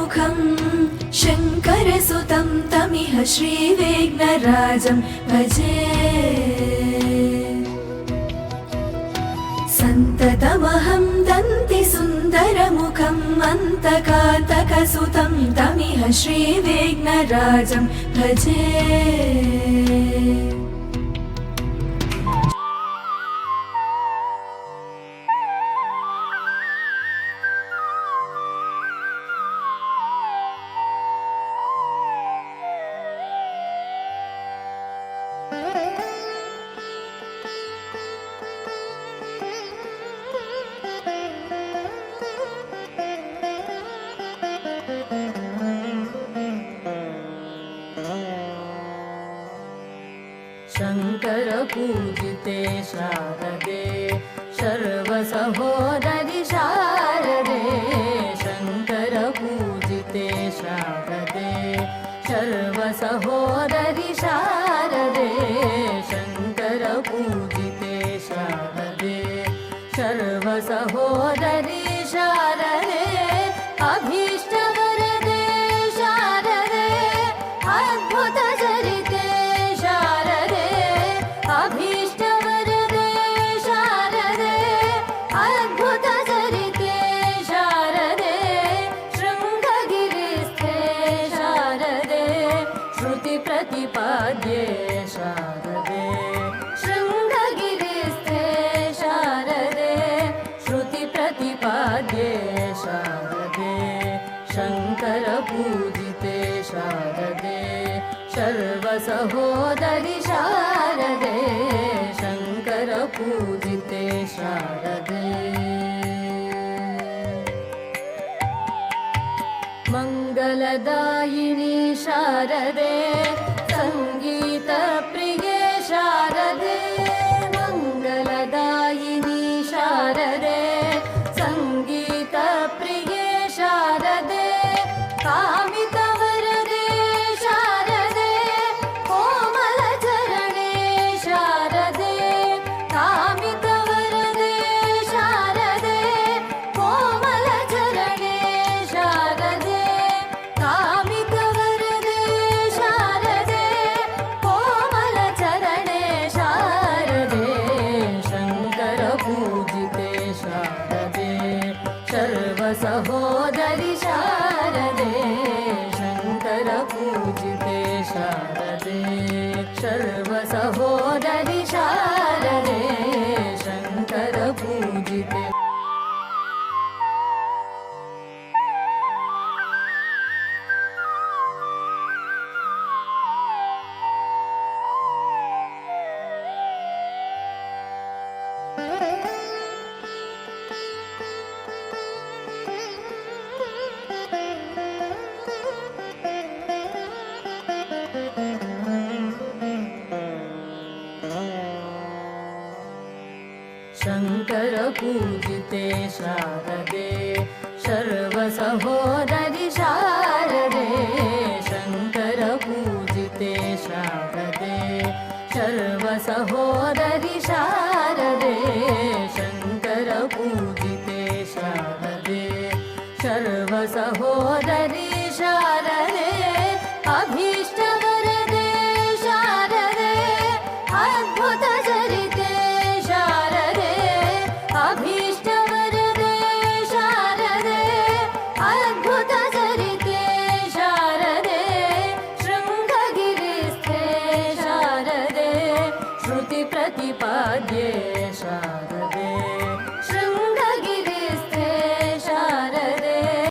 सुन्दरमुखं शङ्करसुतं तमिह श्रीविघ्नराजं भजे। सन्ततमहं दन्तिसुन्दरमुखं मन्तकातकसुतं तमिह श्रीविघ्नराजं भजे। शङ्कर पूजिते शारदे सर्वसहोदरि शारदे। शङ्कर पूजिते शारदे सर्वसहोदरि शारदे। शङ्कर पूजिते शारदे सर्वसहोदरि शारदे। अभीष्टवरदे शारदे अद्भुतचरिते शारदे। अभीष्टवरदे शारदे अद्भुतचरिते शारदे। शृङ्गगिरिस्थे शारदे श्रुतिप्रतिपाद्ये शारदे। शृङ्गगिरिस्थे शारदे श्रुतिप्रतिपाद्ये शारदे। शङ्कर पूजिते शारदे सर्वसहोदरि शारदे। शङ्कर पूजिते शारदे। मङ्गलदायिनी शारदे सङ्गीतप्रिये शारदे। मङ्गलदायिनी शारदे सङ्गीतप्रिये शारदे। कामितवरदे शारदे कोमलचरणे शारदे। कामितवरदे शारदे कोमलचरणे शारदे। कामितवरदे शारदे कोमलचरणे शारदे। शङ्कर पूजिते शारदे सर्वसहोदरि शारदे। शङ्कर पूजिते शारदे सर्वसहोदरि शारदे। शङ्कर पूजिते। शङ्कर पूजिते शारदे सर्वसहोदरि शारदे। शङ्कर पूजिते शारदे सर्वसहोदरि शारदे। शङ्कर पूजिते शारदे सर्वसहोदरि शारदे। अभीष्टवरदे शारदे अद्भुतचरिते शारदे। अभीष्टवरदे शारदे अद्भुतचरिते शारदे। शृङ्गगिरिस्थे शारदे श्रुतिप्रतिपाद्ये शारदे।